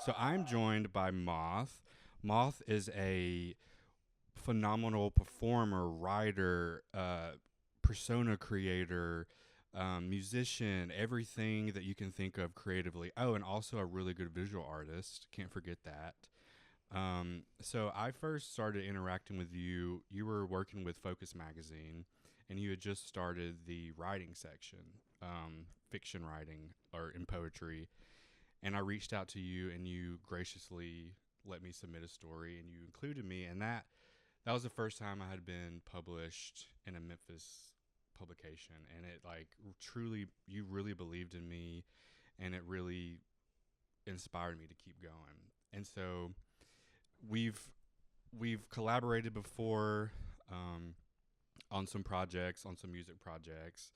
So I'm joined by Moth. Moth is a phenomenal performer, writer, persona creator, musician, everything that you can think of creatively. Oh, and also a really good visual artist. Can't forget that. So I first started interacting with you. You were working with Focus Magazine, and you had just started the writing section, fiction writing or in poetry. And I reached out to you, and you graciously let me submit a story, and you included me. And that was the first time I had been published in a Memphis publication, and it like truly, you really believed in me, and it really inspired me to keep going. And so we've we've collaborated before, on some projects, on some music projects,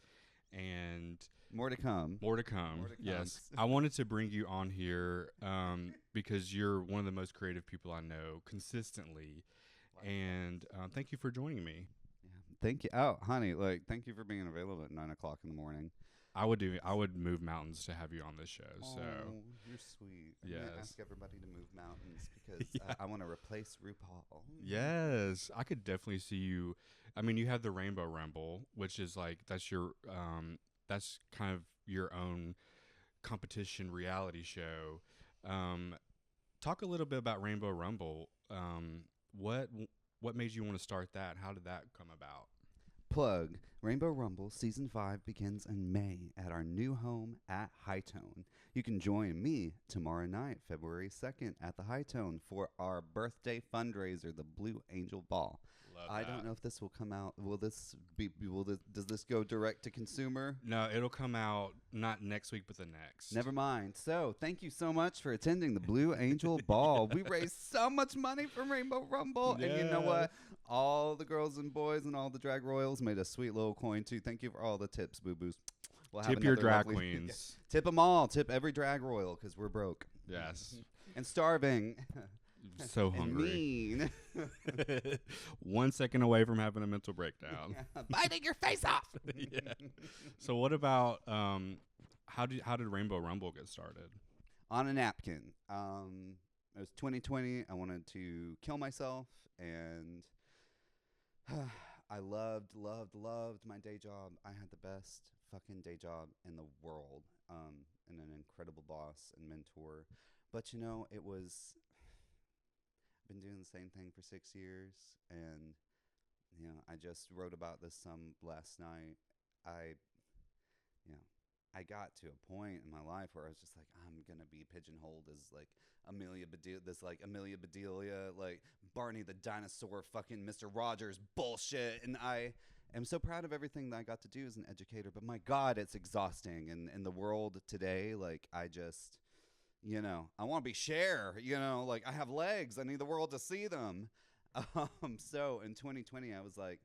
and More to come. more to come. More to come. Yes, I wanted to bring you on here because you're one of the most creative people I know consistently, and thank you for joining me. Yeah. Thank you. Oh, honey, like, thank you for being available at 9 o'clock in the morning. I would move mountains to have you on this show. So Oh, you're sweet. I'm gonna Yes. ask everybody to move mountains because Yeah. I want to replace RuPaul. yes, I could definitely see you. I mean, you have the Rainbow Rumble, which is like that's kind of your own competition reality show. Um, Talk a little bit about Rainbow Rumble. What what made you want to start that? How did that come about? Plug. Rainbow Rumble Season 5 begins in May at our new home at Hightone. You can join me tomorrow night, February 2nd, at the Hightone for our birthday fundraiser, the Blue Angel Ball. Love I don't know if this will come out. Does this go direct to consumer? No, it'll come out not next week, but the next. Never mind. So, thank you so much for attending the Blue Angel Ball. We raised so much money from Rainbow Rumble. And you know what? All the girls and boys and all the drag royals made a sweet little coin, too. Thank you for all the tips, boo-boos. We'll have Tip your another drag lovely- queens. Tip them all. Tip every drag royal because we're broke. Yes. And starving. So And hungry. mean. 1 second away from having a mental breakdown. Biting your face off. Yeah. So what about how did Rainbow Rumble get started? On a napkin. It was 2020. I wanted to kill myself, and I loved my day job. I had the best fucking day job in the world, and an incredible boss and mentor. But it was. I've been doing the same thing for 6 years, and I just wrote about this some last night. I you know, I got to a point in my life where I was just like, I'm gonna be pigeonholed as like Amelia Bedelia, like Barney the dinosaur, fucking Mr. Rogers bullshit. And I am so proud of everything that I got to do as an educator, but my God, it's exhausting. And in the world today, like I just, I want to be Cher. Like I have legs. I need the world to see them. So in 2020, I was like,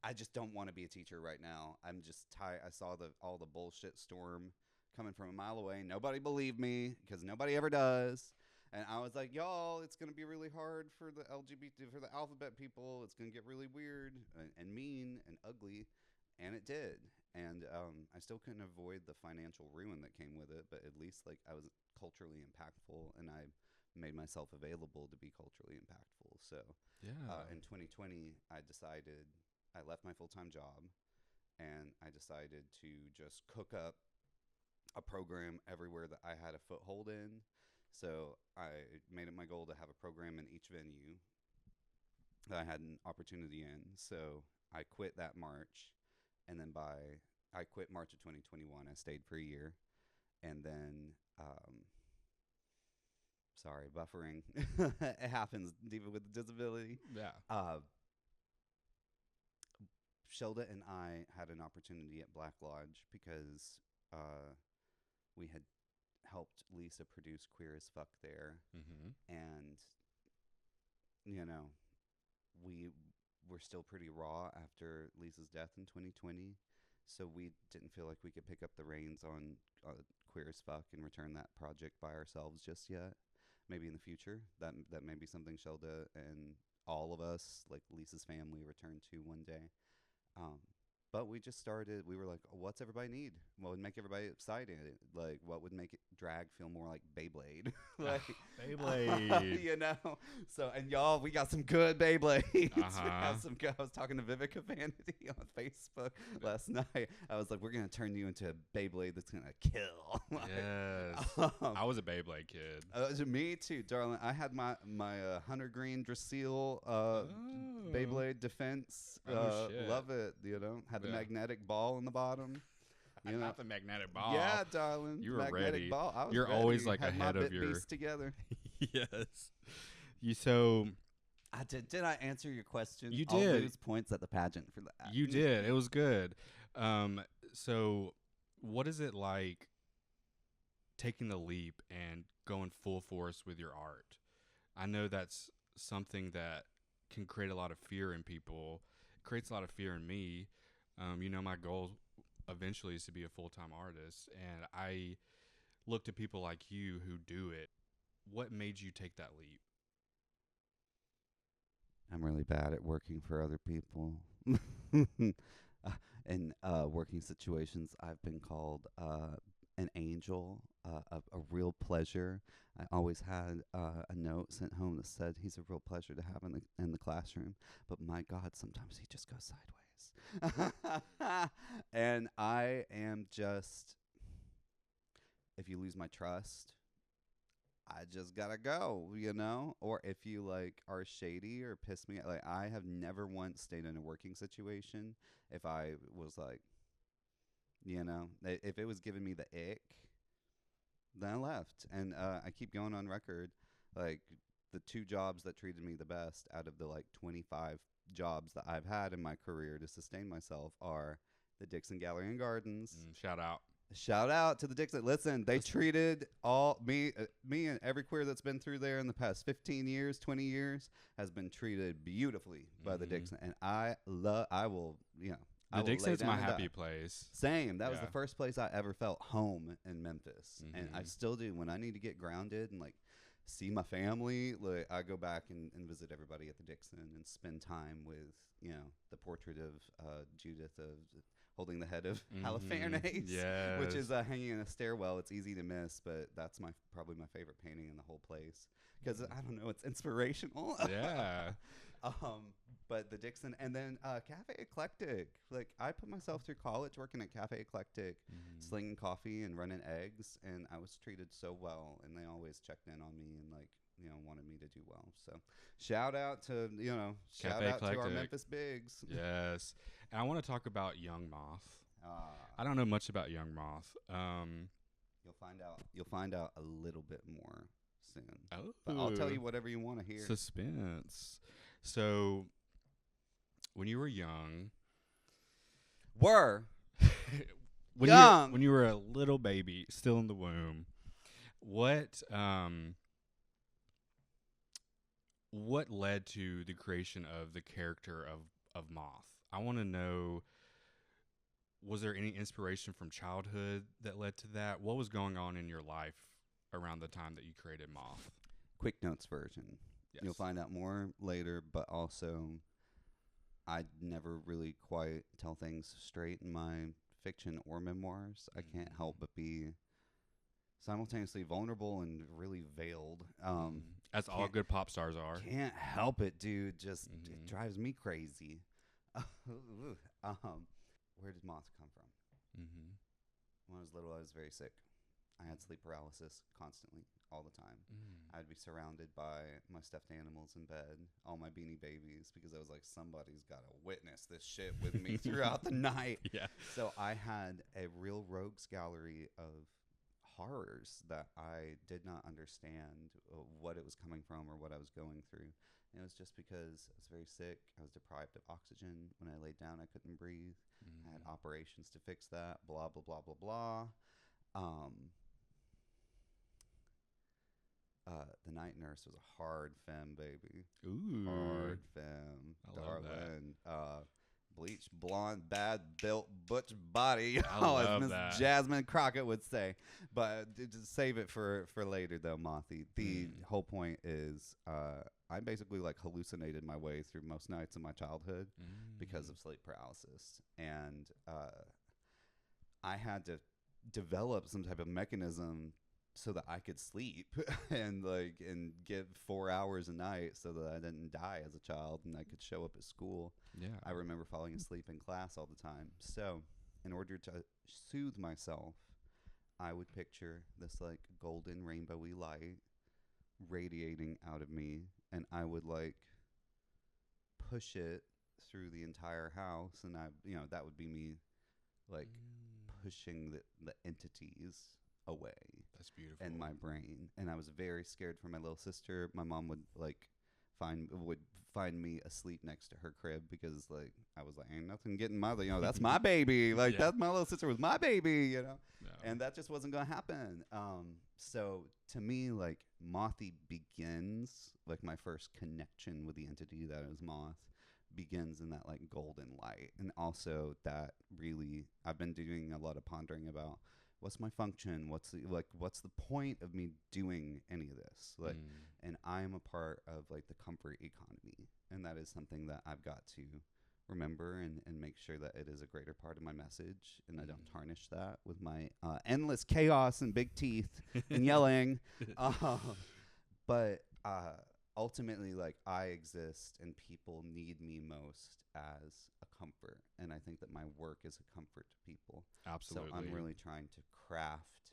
I just don't want to be a teacher right now. I'm just tired. I saw all the bullshit storm coming from a mile away. Nobody believed me because nobody ever does. And I was like, y'all, it's going to be really hard for the LGBT, for the alphabet people. It's going to get really weird and mean and ugly. And it did. And I still couldn't avoid the financial ruin that came with it. But at least like I was culturally impactful, and I made myself available to be culturally impactful. So in 2020, I left my full-time job, and I decided to just cook up a program everywhere that I had a foothold in. So I made it my goal to have a program in each venue that I had an opportunity in. So I quit that March, and then I quit March of 2021. I stayed for a year, and then sorry, buffering. It happens even with disability. Yeah. Shelda and I had an opportunity at Black Lodge because we had helped Lisa produce Queer as Fuck there. Mm-hmm. And, we were still pretty raw after Lisa's death in 2020. So we didn't feel like we could pick up the reins on Queer as Fuck and return that project by ourselves just yet. Maybe in the future. That may be something Shelda and all of us, like Lisa's family, return to one day. But we just started. We were like, "What's everybody need? What would make everybody excited? Like, what would make it drag feel more like Beyblade? like Beyblade. you know." So, and y'all, we got some good Beyblades. We Uh-huh. got some good. I was talking to Vivica Vanity on Facebook last night. I was like, "We're gonna turn you into a Beyblade that's gonna kill." Yes. I was a Beyblade kid. Me too, darling. I had my hunter green Drasil Oh. Beyblade defense. Oh, shit. Love it. You know, had the Yeah. magnetic ball in the bottom. You know, Not the magnetic ball. yeah, darling. You were magnetic ready. ball. I was You're ready. always, like, had my ahead of bit your- beast together. Yes. You so I did. Did I answer your question? You I'll did. lose points at the pageant for that. you did. It was good. So what is it like taking the leap and going full force with your art? I know that's something that can create a lot of fear in people. It creates a lot of fear in me. My goal eventually is to be a full-time artist, and I look to people like you who do it. What made you take that leap? I'm really bad at working for other people. In working situations, I've been called an angel, a real pleasure. I always had a note sent home that said he's a real pleasure to have in the classroom. But my God, sometimes he just goes sideways. And I am just, if you lose my trust, I just gotta go, you know? Or if you like are shady or piss me, like I have never once stayed in a working situation if I was like, you know, if it was giving me the ick, then I left. And I keep going on record, like the 2 jobs that treated me the best out of the like 25 jobs that I've had in my career to sustain myself are the Dixon Gallery and Gardens. Shout out. Shout out to the Dixon. Listen, they treated all me and every queer that's been through there in the past 15 years, 20 years has been treated beautifully by the Dixon. And I will, you know, I The will lay Dixon's down my and happy die. place. Same. That was Yeah. the first place I ever felt home in Memphis. And I Mhm. still do. When I need to get grounded and like see my family, like I go back and visit everybody at the Dixon and spend time with, you know, the portrait of Judith of holding the head of Halifairnace, Yes. which is hanging in a stairwell. It's easy to miss, but that's probably my favorite painting in the whole place because I don't know, it's inspirational. Yeah. But the Dixon and then Cafe Eclectic. Like I put myself through college working at Cafe Eclectic, slinging coffee and running eggs, and I was treated so well, and they always checked in on me and like, you know, wanted me to do well. So shout out to, you know, shout Cafe out to our Eclectic. Memphis bigs. Yes. And I want to talk about Young Moth. Ah. I don't know much about Young Moth. You'll find out a little bit more soon. Oh, But I'll tell you whatever you want to hear. Suspense. So, when you were young, Were when Young. when you were a little baby, still in the womb, what led to the creation of the character of Moth? I want to know, was there any inspiration from childhood that led to that? What was going on in your life around the time that you created Moth? Quick Notes version. Yes. You'll find out more later, but also I never really quite tell things straight in my fiction or memoirs. I can't help but be simultaneously vulnerable and really veiled. As all good pop stars are. Can't help it, dude. Just Mhm. it drives me crazy. Where did Moth come from? Mm-hmm. When I was little, I was very sick. I had sleep paralysis constantly, all the time. I'd be surrounded by my stuffed animals in bed, all my Beanie Babies, because I was like, somebody's got to witness this shit with me throughout the night. Yeah. So I had a real rogues gallery of horrors that I did not understand what it was coming from or what I was going through. And it was just because I was very sick. I was deprived of oxygen. When I laid down, I couldn't breathe. I had operations to fix that, blah, blah, blah, blah, blah. The night nurse was a hard femme, baby. Ooh. Hard femme, I love that. darling. bleach, blonde, bad built, butch body. I Oh, as love Miss that. Jasmine Crockett would say. But just save it for later, though, Mothie. The whole point is, I basically like hallucinated my way through most nights of my childhood because of sleep paralysis, and I had to develop some type of mechanism so that I could sleep and get 4 hours a night so that I didn't die as a child and I could show up at school. Yeah. I remember falling asleep in class all the time. So in order to soothe myself, I would picture this like golden rainbowy light radiating out of me, and I would like push it through the entire house, and that would be me like pushing the entities away. That's beautiful. In my brain, and I was very scared for my little sister. My mom would find me asleep next to her crib because like I was like, ain't nothing getting my, that's my baby. Like that my little sister was my baby, and that just wasn't gonna happen. So to me, like Mothie begins, like my first connection with the entity that is Moth begins in that like golden light. And also that really, I've been doing a lot of pondering about what's my function, what's the point of me doing any of this, like and I'm a part of like the comfort economy, and that is something that I've got to remember and make sure that it is a greater part of my message, and I don't tarnish that with my endless chaos and big teeth and yelling. But ultimately, like I exist and people need me most as a comfort, and I think that my work is a comfort to people. Absolutely. So I'm really trying to craft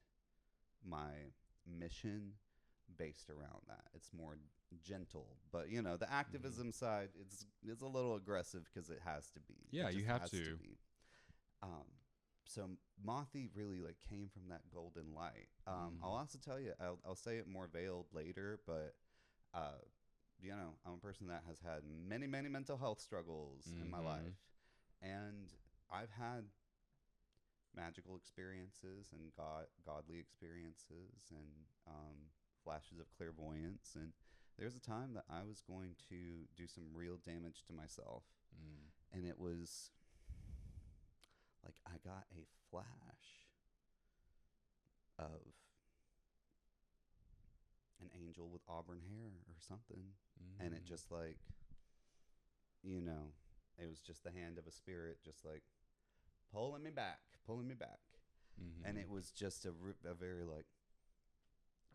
my mission based around that. It's more gentle, but the activism side it's a little aggressive because it has to be. Yeah, it you just have has to. be. So Mothie really like came from that golden light. I'll also tell you, I'll say it more veiled later, but I'm a person that has had many mental health struggles in my life, and I've had magical experiences and godly experiences and flashes of clairvoyance, and there's a time that I was going to do some real damage to myself, and it was like I got a flash of an angel with auburn hair or something, and it just like it was just the hand of a spirit just like pulling me back, and it was just a very like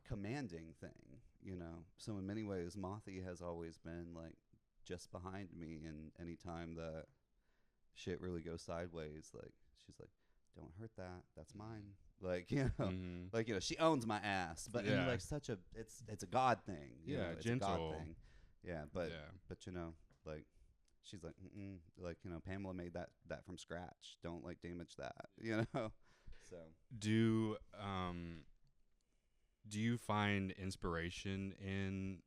commanding thing, so in many ways Mothie has always been like just behind me, and anytime that shit really goes sideways, like she's like, don't hurt that, that's mine, like like she owns my ass, but in like such a it's a God thing, it's gentle. a God thing, but like she's like like Pamela made that from scratch, don't like damage that, so do you find inspiration in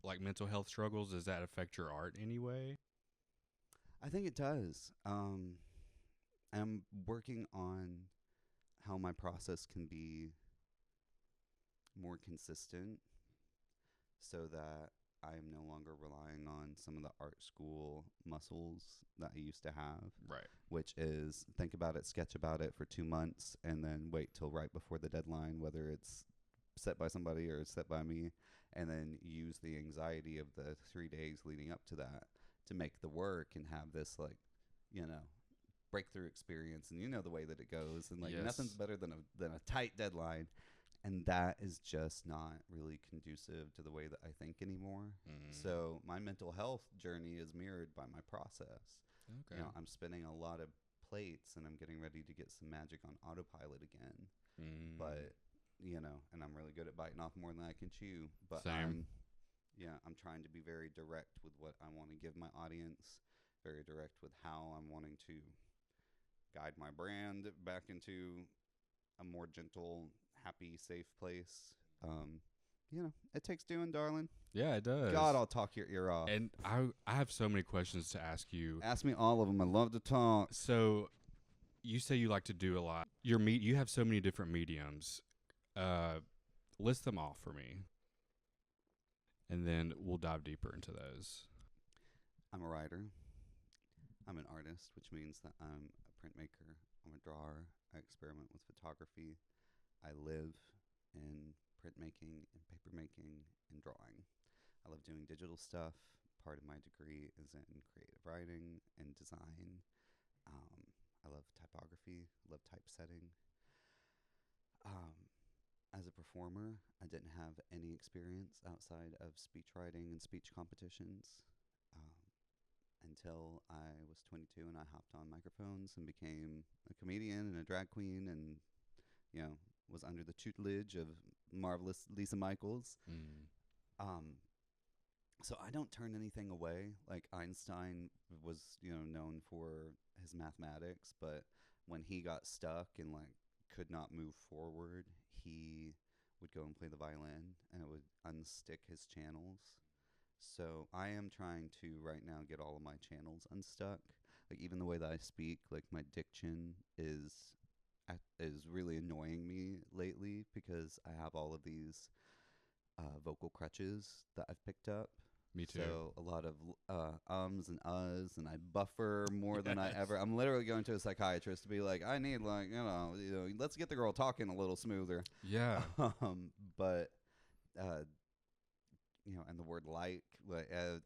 like mental health struggles? Does that affect your art anyway? I think it does. I'm working on how my process can be more consistent so that I am no longer relying on some of the art school muscles that I used to have. Right. Which is think about it, sketch about it for 2 months, and then wait till right before the deadline, whether it's set by somebody or set by me, and then use the anxiety of the 3 days leading up to that to make the work and have this like, breakthrough experience, and the way that it goes, and like nothing's better than a tight deadline, and that is just not really conducive to the way that I think anymore. So my mental health journey is mirrored by my process. Okay. I'm spinning a lot of plates, and I'm getting ready to get some magic on autopilot again. But and I'm really good at biting off more than I can chew. But Same. I'm trying to be very direct with what I want to give my audience, very direct with how I'm wanting to guide my brand back into a more gentle, happy, safe place. It takes doing, darling. Yeah, it does. God, I'll talk your ear off. And I have so many questions to ask you. Ask me all of them. I love to talk. So you say you like to do a lot. You have so many different mediums. List them off for me, and then we'll dive deeper into those. I'm a writer. I'm an artist, which means that I'm a printmaker. I'm a drawer. I experiment with photography. I live in printmaking and papermaking and drawing. I love doing digital stuff. Part of my degree is in creative writing and design. I love typography, love typesetting. As a performer, I didn't have any experience outside of speech writing and speech competitions until I was 22 and I hopped on microphones and became a comedian and a drag queen and, was under the tutelage of marvelous Lisa Michaels. So I don't turn anything away. Like Einstein was, known for his mathematics, but when he got stuck and could not move forward, he would go and play the violin and it would unstick his channels. So I am trying to right now get all of my channels unstuck. Like even the way that I speak, like my diction is really annoying me lately because I have all of these vocal crutches that I've picked up. Me too. So a lot of ums and uhs, and I buffer more than I ever. I'm literally going to a psychiatrist to be like, I need let's get the girl talking a little smoother. Yeah. But and the word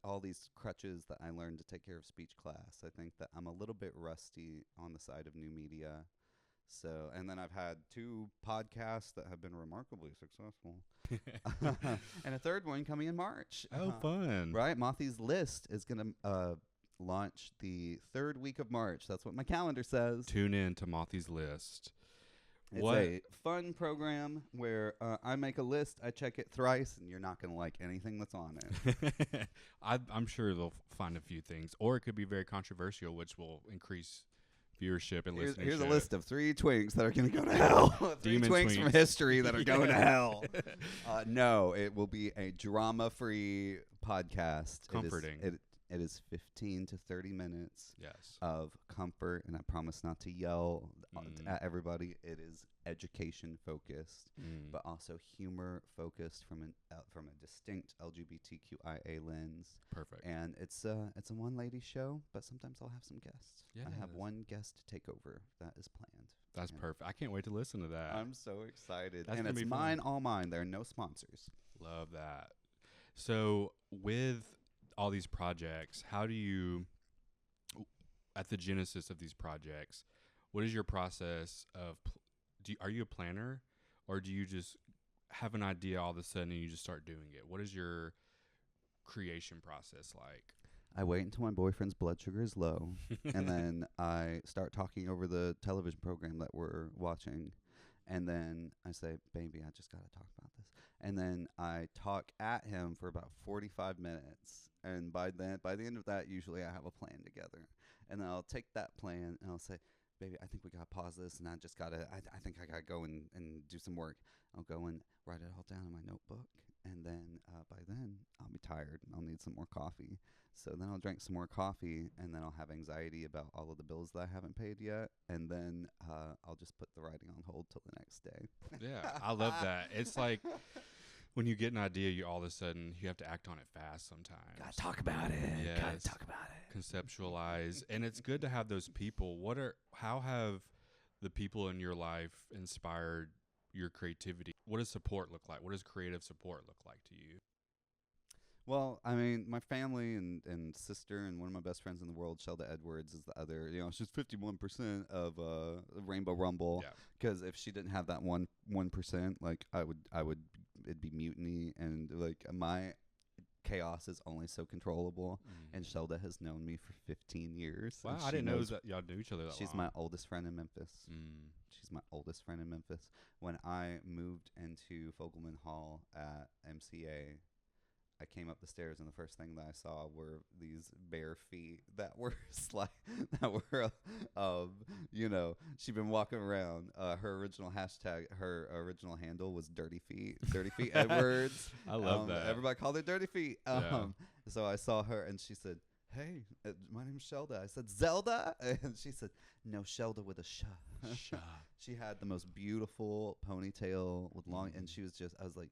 all these crutches that I learned to take care of speech class. I think that I'm a little bit rusty on the side of new media. So, and then I've had 2 podcasts that have been remarkably successful. And a third one coming in March. Oh, fun. Right? Mothie's List is going to launch the 3rd week of March. That's what my calendar says. Tune in to Mothie's List. It's a fun program where I make a list, I check it thrice, and you're not going to like anything that's on it. I'm sure they'll find a few things. Or it could be very controversial, which will increase viewership and listenership. Here's a list of 3 twinks that are going to go to hell. 3 twinks from history that are going to hell. No, it will be a drama-free podcast. Comforting. It is 15 to 30 minutes yes. of comfort, and I promise not to yell at everybody. It is education-focused, but also humor-focused from a distinct LGBTQIA lens. Perfect. And it's a one-lady show, but sometimes I'll have some guests. Yes. I have one guest to take over. That is planned. That's perfect. I can't wait to listen to that. I'm so excited. That's and it's mine, all mine. There are no sponsors. Love that. So with all these projects, how do you, at the genesis of these projects, what is your process of, are you a planner, or do you just have an idea all of a sudden and you just start doing it? What is your creation process like? I wait until my boyfriend's blood sugar is low, and then I start talking over the television program that we're watching, and then I say, baby, I just got to talk about this. And then I talk at him for about 45 minutes. And by the end of that, usually I have a plan together. And then I'll take that plan and I'll say, baby, I think we got to pause this. And I just got to, I think I got to go and do some work. I'll go and write it all down in my notebook. And then by then I'll be tired and I'll need some more coffee. So then I'll drink some more coffee, and then I'll have anxiety about all of the bills that I haven't paid yet. And then I'll just put the writing on hold till the next day. Yeah, I love that. It's like when you get an idea, you all of a sudden you have to act on it fast sometimes. Gotta talk about it. Yes. Gotta talk about it. Conceptualize. And it's good to have those people. How have the people in your life inspired your creativity? What does support look like? What does creative support look like to you? Well, I mean, my family and sister and one of my best friends in the world, Shelda Edwards, is the other. She's 51% of Rainbow Rumble. Because if she didn't have that 1%, like I would, it'd be mutiny, and like my chaos is only so controllable. And Shelda has known me for 15 years. Wow, I didn't know that y'all knew each other that long. She's my oldest friend in Memphis. She's my oldest friend in Memphis. When I moved into Fogelman Hall at MCA, I came up the stairs, and the first thing that I saw were these bare feet that were she'd been walking around. Her original handle was Dirty Feet Edwards. I love that. Everybody called her Dirty Feet. So I saw her, and she said, "Hey, my name's Shelda." I said, "Zelda?" And she said, "No, Shelda with a sh." She had the most beautiful ponytail with long, and I was like,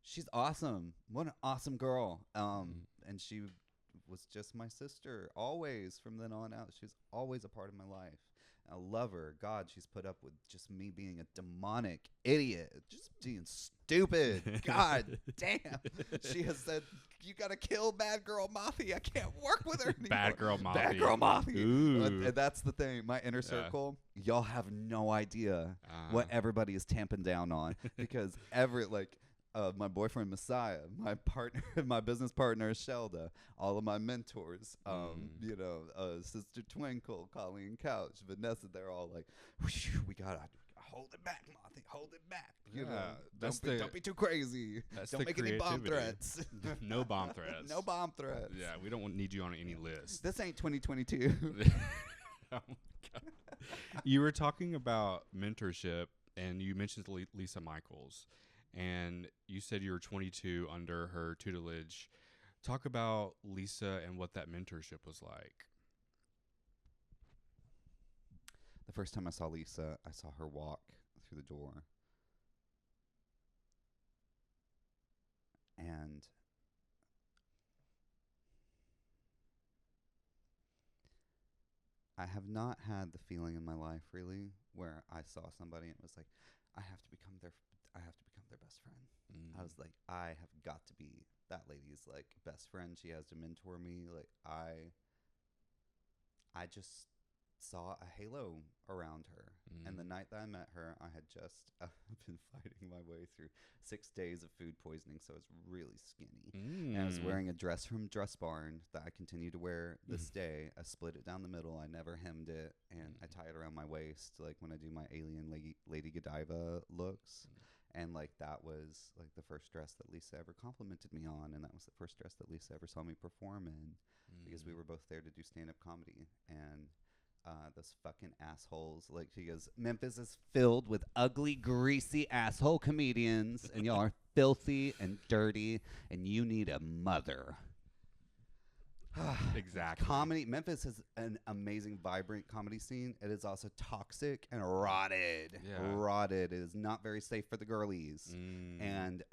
she's awesome. What an awesome girl. And she was just my sister, always from then on out. She's always a part of my life. I love her. God, she's put up with just me being a demonic idiot, just being stupid. God damn. She has said, you got to kill bad girl Mothie. I can't work with her anymore. Bad girl Mothie. Bad girl Mothie. Ooh. And that's the thing. My inner circle, y'all have no idea what everybody is tamping down on. Because my boyfriend Messiah, my partner, my business partner Shelda, all of my mentors, Sister Twinkle, Colleen Couch, Vanessa, they're all like, we gotta hold it back, Mothie, hold it back. Don't be too crazy. Don't make any bomb threats. No bomb threats. No bomb threats. Yeah, we don't need you on any list. This ain't 2022. Oh my God. You were talking about mentorship, and you mentioned Lisa Michaels. And you said you were 22 under her tutelage. Talk about Lisa and what that mentorship was like. The first time I saw Lisa, I saw her walk through the door. And I have not had the feeling in my life, really, where I saw somebody and it was like, I have to become their best friend. I was like, I have got to be that lady's like best friend. She has to mentor me. Like I just saw a halo around her. And the night that I met her, I had just been fighting my way through 6 days of food poisoning, so I was really skinny. And I was wearing a dress from Dress Barn that I continue to wear this day. I split it down the middle. I never hemmed it, and I tie it around my waist, like when I do my alien Lady Godiva looks. And like that was like the first dress that Lisa ever complimented me on, and that was the first dress that Lisa ever saw me perform in, because we were both there to do stand-up comedy. And those fucking assholes, like she goes, Memphis is filled with ugly, greasy asshole comedians, and y'all are filthy and dirty, and you need a mother. Exactly. Comedy. Memphis has an amazing, vibrant comedy scene. It is also toxic and rotted. Yeah. Rotted. It is not very safe for the girlies. And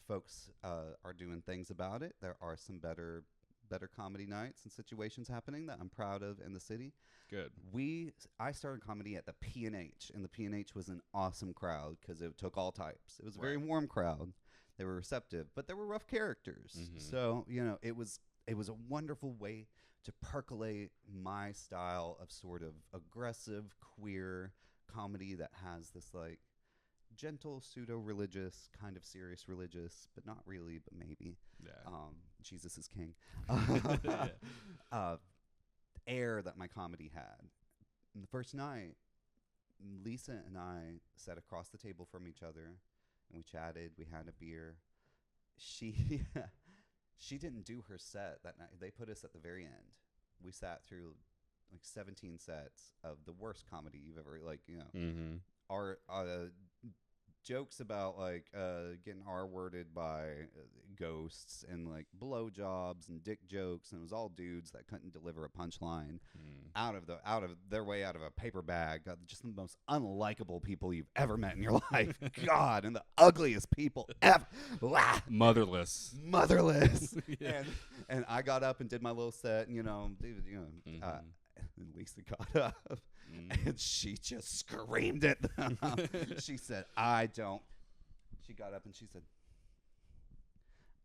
folks are doing things about it. There are some better comedy nights and situations happening that I'm proud of in the city. Good. I started comedy at the P&H, and the P&H was an awesome crowd because it took all types. It was a very warm crowd. They were receptive, but there were rough characters. So, it was a wonderful way to percolate my style of sort of aggressive, queer comedy that has this like gentle, pseudo-religious, kind of serious religious, but not really, but maybe. Yeah. Jesus is king. Air that my comedy had. And the first night, Lisa and I sat across the table from each other, and we chatted. We had a beer. She didn't do her set that night. They put us at the very end. We sat through like 17 sets of the worst comedy you've ever our jokes about like getting R-worded by ghosts and like blowjobs and dick jokes, and it was all dudes that couldn't deliver a punchline out of their way out of a paper bag. Just the most unlikable people you've ever met in your life. God, and the ugliest people ever. Motherless. Yeah. And I got up and did my little set, and and Lisa got up and she just screamed at them. She said, she got up and she said,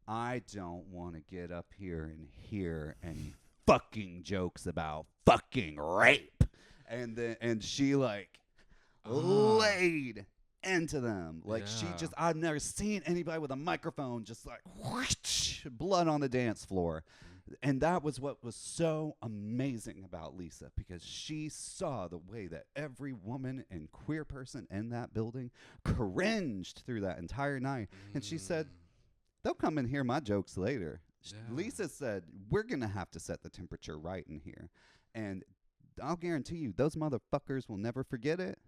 I don't want to get up here and hear any fucking jokes about fucking rape. And she like laid into them. Like I've never seen anybody with a microphone just like whoosh, blood on the dance floor. And that was what was so amazing about Lisa, because she saw the way that every woman and queer person in that building cringed through that entire night. And she said, they'll come and hear my jokes later. Yeah. Lisa said, we're going to have to set the temperature right in here. And I'll guarantee you, those motherfuckers will never forget it.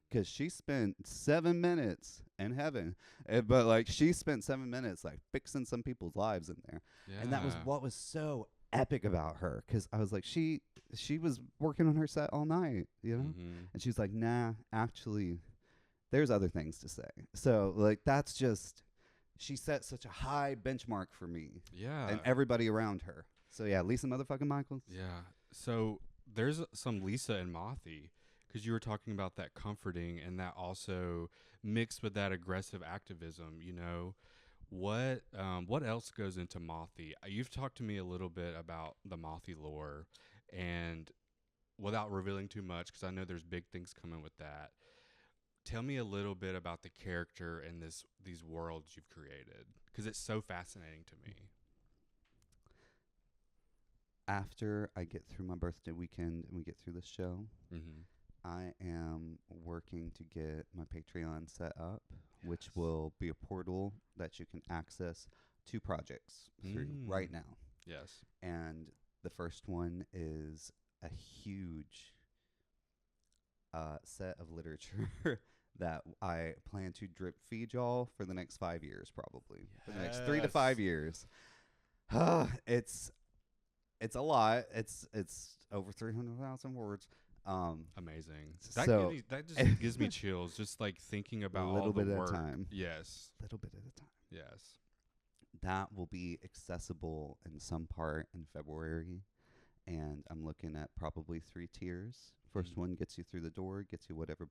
Because she spent 7 minutes in heaven. But, like, she spent 7 minutes, like, fixing some people's lives in there. Yeah. And that was what was so epic about her. Because I was like, she was working on her set all night, And she's like, nah, actually, there's other things to say. So, like, she set such a high benchmark for me. Yeah. And everybody around her. So yeah, Lisa motherfucking Michaels. Yeah. So there's some Lisa and Mothie, because you were talking about that comforting and that also mixed with that aggressive activism. What else goes into Mothie? You've talked to me a little bit about the Mothie lore, and without revealing too much, because I know there's big things coming with that. Tell me a little bit about the character and these worlds you've created, because it's so fascinating to me. After I get through my birthday weekend and we get through the show, Mm-hmm. I am working to get my Patreon set up, which Yes. will be a portal that you can access 2 projects through right now. Yes. And the first one is a huge set of literature that I plan to drip feed y'all for the next 5 years, probably. For the next 3 to 5 years. It's a lot. It's over 300,000 words. Amazing. So That just gives me chills, just like thinking about a little all the bit work. at a time. Yes. Little bit at a time. Yes. That will be accessible in some part in February, and I'm looking at probably 3 tiers. First one gets you through the door, gets you whatever,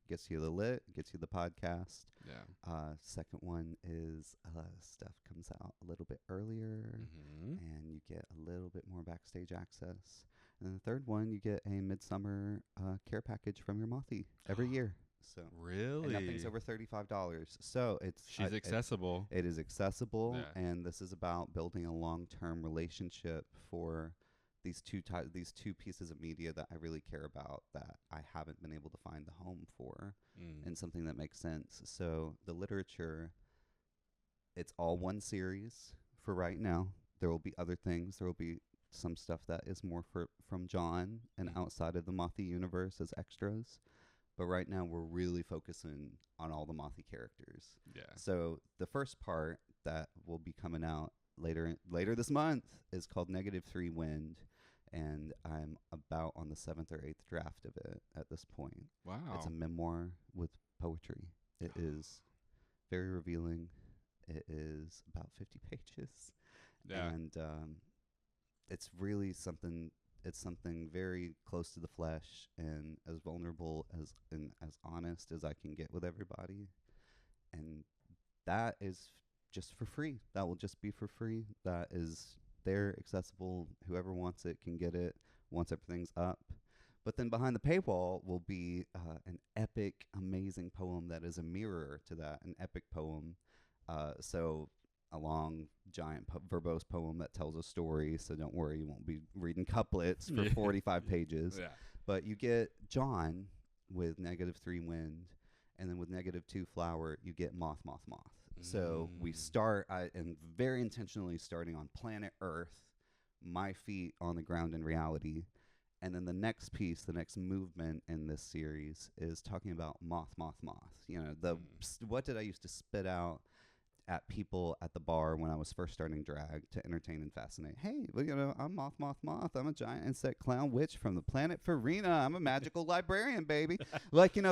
gets you the lit, gets you the podcast. Yeah. Second one is stuff comes out a little bit earlier, Mm-hmm. and you get a little bit more backstage access. And then the third one, you get a midsummer care package from your Mothie every year. So Really? and nothing's over $35. So She's accessible. It is accessible, Yeah. and this is about building a long-term relationship for these two pieces of media that I really care about, that I haven't been able to find the home for, and something that makes sense. So the literature, it's all one series for right now. There will be other things. There will be some stuff that is more from John and outside of the Mothie universe as extras. But right now we're really focusing on all the Mothie characters. Yeah. So the first part that will be coming out later this month is called -3 Wind, and I'm about on the 7th or 8th draft of it at this point. Wow. It's a memoir with poetry. It is very revealing. It is about 50 pages. Yeah. And it's really something. It's something very close to the flesh and as vulnerable and as honest as I can get with everybody. And that is just for free. That will just be for free. That is there, accessible. Whoever wants it can get it once everything's up. But then behind the paywall will be an epic, amazing poem that is a mirror to that, an epic poem. So a long, giant, verbose poem that tells a story. So don't worry, you won't be reading couplets for 45 pages. Yeah. But you get John with -3 Wind, and then with -2 Flower, you get Moth Moth Moth. So we start, and very intentionally starting on planet Earth, my feet on the ground in reality. And then the next piece, the next movement in this series is talking about Moth Moth Moth. What did I used to spit out at people at the bar when I was first starting drag to entertain and fascinate? Hey, well, I'm Moth Moth Moth. I'm a giant insect clown witch from the planet Farina. I'm a magical librarian, baby.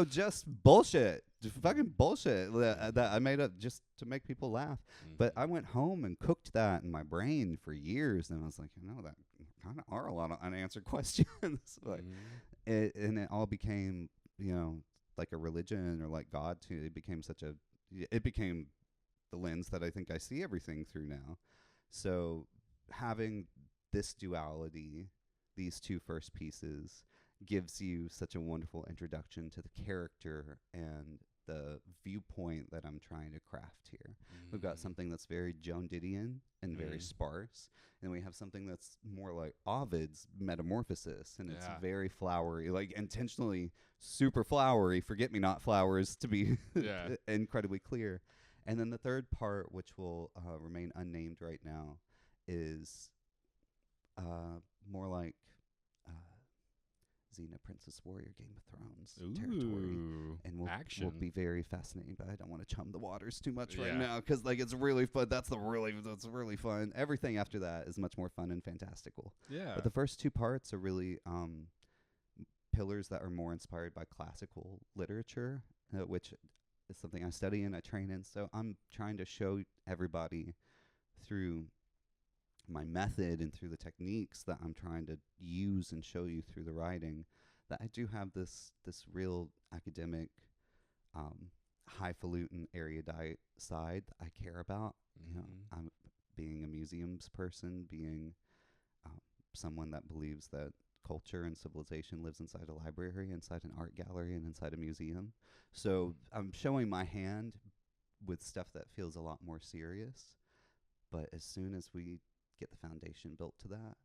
Just bullshit. Just fucking bullshit that I made up just to make people laugh. But I went home and cooked that in my brain for years, and I was like, that kind of are a lot of unanswered questions. And it all became, like a religion or like God too. It became the lens that I think I see everything through now. So having this duality, these 2 first pieces, gives you such a wonderful introduction to the character and the viewpoint that I'm trying to craft here. We've got something that's very Joan Didion and very sparse, and we have something that's more like Ovid's Metamorphosis, and it's very flowery, like intentionally super flowery, forget-me-not flowers to be incredibly clear. And then the third part, which will remain unnamed right now, is more like Xena, Princess Warrior, Game of Thrones territory. And will be very fascinating, but I don't want to chum the waters too much right now, because it's really fun. That's really fun. Everything after that is much more fun and fantastical. Yeah. But the first 2 parts are really pillars that are more inspired by classical literature, which is something I study and I train in. So I'm trying to show everybody through my method and through the techniques that I'm trying to use and show you through the writing, that I do have this real academic, highfalutin, erudite side that I care about. You know, I'm being a museums person, being someone that believes that culture and civilization lives inside a library, inside an art gallery, and inside a museum. So I'm showing my hand with stuff that feels a lot more serious. But as soon as we get the foundation built to that,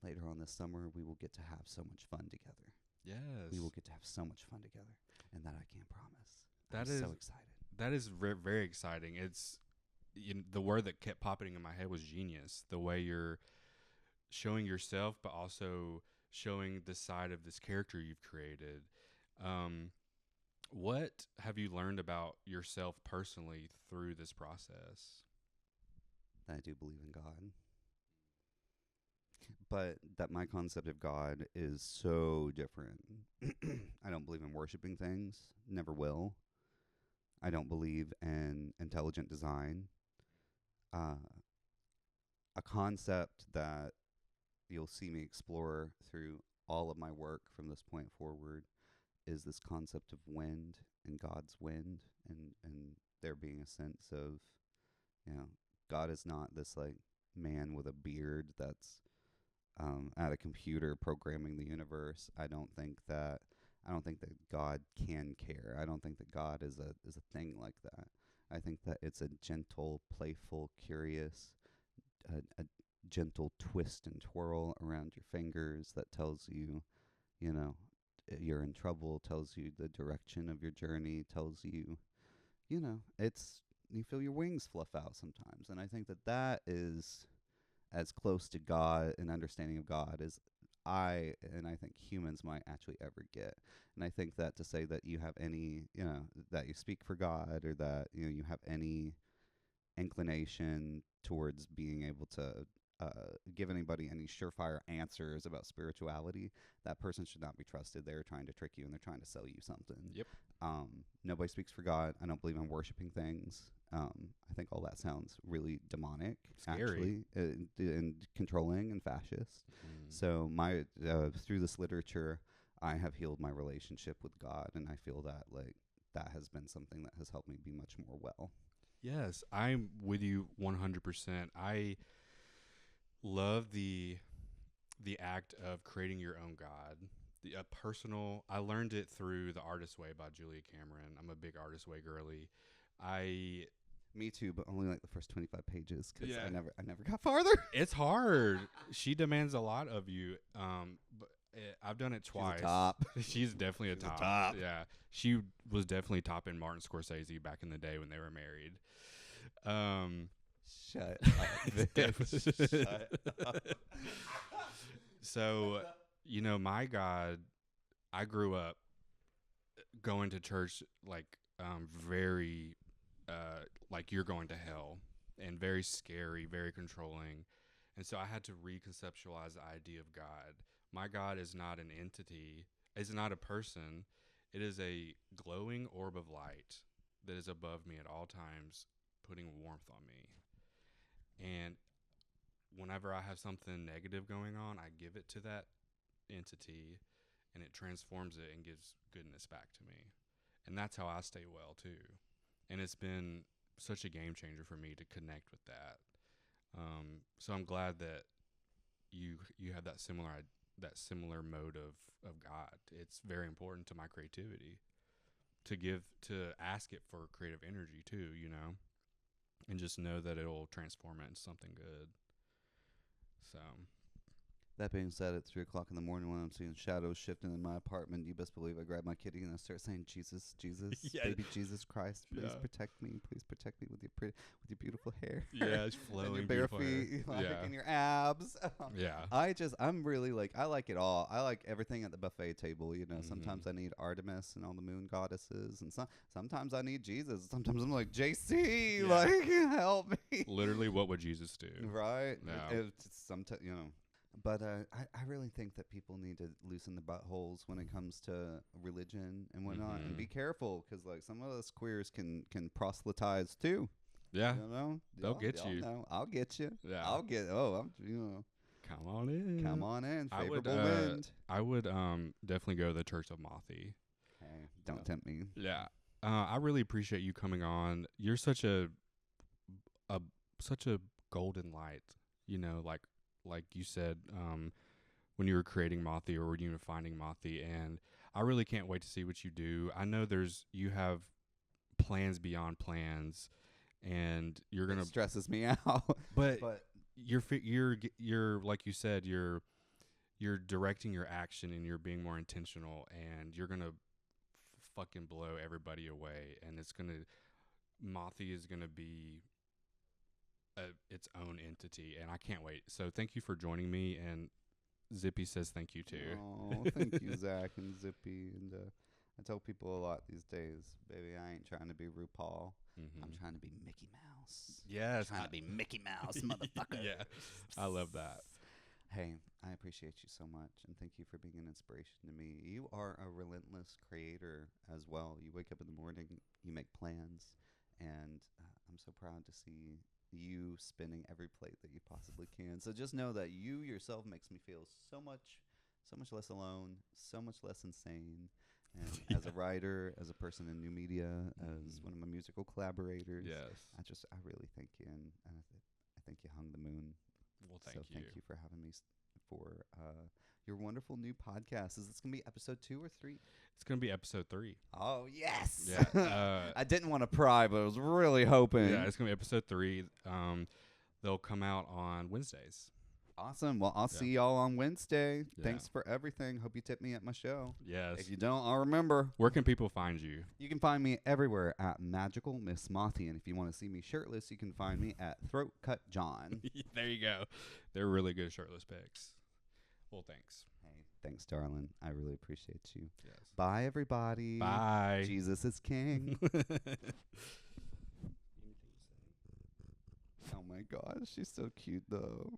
later on this summer, we will get to have so much fun together. Yes. We will get to have so much fun together. And that I can't promise. That I'm is so excited. That is very exciting. It's the word that kept popping in my head was genius. The way you're showing yourself, but also showing the side of this character you've created. What have you learned about yourself personally through this process? I do believe in God. But that my concept of God is so different. I don't believe in worshiping things. Never will. I don't believe in intelligent design. A concept that you'll see me explore through all of my work from this point forward is this concept of wind and God's wind, and there being a sense of, God is not this like man with a beard that's at a computer programming the universe. I don't think that God can care. I don't think that God is a thing like that. I think that it's a gentle, playful, curious, a gentle twist and twirl around your fingers that tells you, you're in trouble, tells you the direction of your journey, tells you, you feel your wings fluff out sometimes. And I think that is as close to God and understanding of God as I think humans might actually ever get. And I think that to say that you have any, that you speak for God, or that, you have any inclination towards being able to give anybody any surefire answers about spirituality, that person should not be trusted. They're trying to trick you, and they're trying to sell you something. Yep. Nobody speaks for God. I don't believe in worshiping things. I think all that sounds really demonic, Scary. actually, and controlling and fascist. So through this literature, I have healed my relationship with God, and I feel that that has been something that has helped me be much more well. Yes, I'm with you 100%. I love the act of creating your own God. I learned it through The Artist's Way by Julia Cameron. I'm a big Artist's Way girly. Me too, but only like the first 25 pages, because Yeah. I never got farther. It's hard. She demands a lot of you. But I've done it twice. She's a top. She's definitely She's a a top. top. Yeah, she was definitely topping Martin Scorsese back in the day when they were married. Shut up, bitch. Shut up. So, my God, I grew up going to church very like you're going to hell, and very scary, very controlling. And so I had to reconceptualize the idea of God. My God is not an entity, is not a person. It is a glowing orb of light that is above me at all times, putting warmth on me. And whenever I have something negative going on, I give it to that entity, and it transforms it and gives goodness back to me. And that's how I stay well too. And it's been such a game changer for me to connect with that. So I'm glad that you have that similar mode of God. It's very important to my creativity to ask it for creative energy too, and just know that it'll transform it into something good. So That being said, at 3 o'clock in the morning when I'm seeing shadows shifting in my apartment, you best believe I grab my kitty and I start saying, Jesus, Jesus, Yeah. baby Jesus Christ, please Yeah. protect me. Please protect me with your beautiful hair. yeah, it's And flowing, your bare beautiful hair. feet, Yeah. and your abs. Yeah. I'm really I like it all. I like everything at the buffet table. Sometimes I need Artemis and all the moon goddesses, and sometimes I need Jesus. Sometimes I'm like, JC, Yeah. help me. Literally, what would Jesus do? Right. Yeah. It's sometimes, But I really think that people need to loosen the buttholes when it comes to religion and whatnot, and be careful, because some of us queers can proselytize too. Yeah. You know, They'll get y'all you. know. I'll get you. Yeah. I'll get. Oh, I'm. You know. Come on in. Come on in. I would, Favorable wind. I would definitely go to the Church of Mothie. Hey, don't tempt me. Yeah. I really appreciate you coming on. You're such a golden light, you know, like you said, when you were creating Mothie or when you were finding Mothie, and I really can't wait to see what you do. I know you have plans beyond plans, and you're gonna It stresses me out. but But you're like you said, you're directing your action and you're being more intentional, and you're gonna fucking blow everybody away, and Mothie is gonna be its own entity, and I can't wait. So thank you for joining me, and Zippy says thank you too. oh, thank you, Zach and Zippy. And I tell people a lot these days, baby, I ain't trying to be RuPaul. I'm trying to be Mickey Mouse. Yes, Trying to be Mickey Mouse, motherfucker. Yeah, I love that. Hey, I appreciate you so much, and thank you for being an inspiration to me. You are a relentless creator as well. You wake up in the morning, you make plans, and I'm so proud to see you spinning every plate that you possibly can. So just know that you yourself makes me feel so much less alone, so much less insane. And as a writer, as a person in new media, as one of my musical collaborators, Yes. I really thank you, and I think you hung the moon. Well, So thank you. thank you for having me for your wonderful new podcast. Is this going to be episode 2 or 3? It's gonna be episode 3. Oh, yes. Yeah. I didn't want to pry, but I was really hoping. Yeah, it's gonna be episode 3. They'll come out on Wednesdays. Awesome. Well, I'll Yeah. see y'all on Wednesday. Yeah. Thanks for everything. Hope you tip me at my show. Yes. If you don't, I'll remember. Where can people find you? You can find me everywhere at Magical Miss Mothie. And if you want to see me shirtless, you can find me at Throat Cut John. There you go. They're really good shirtless pics. Well, thanks. Hey, thanks, darling. I really appreciate you. Yes. Bye, everybody. Bye. Jesus is king. Oh my gosh, she's so cute though.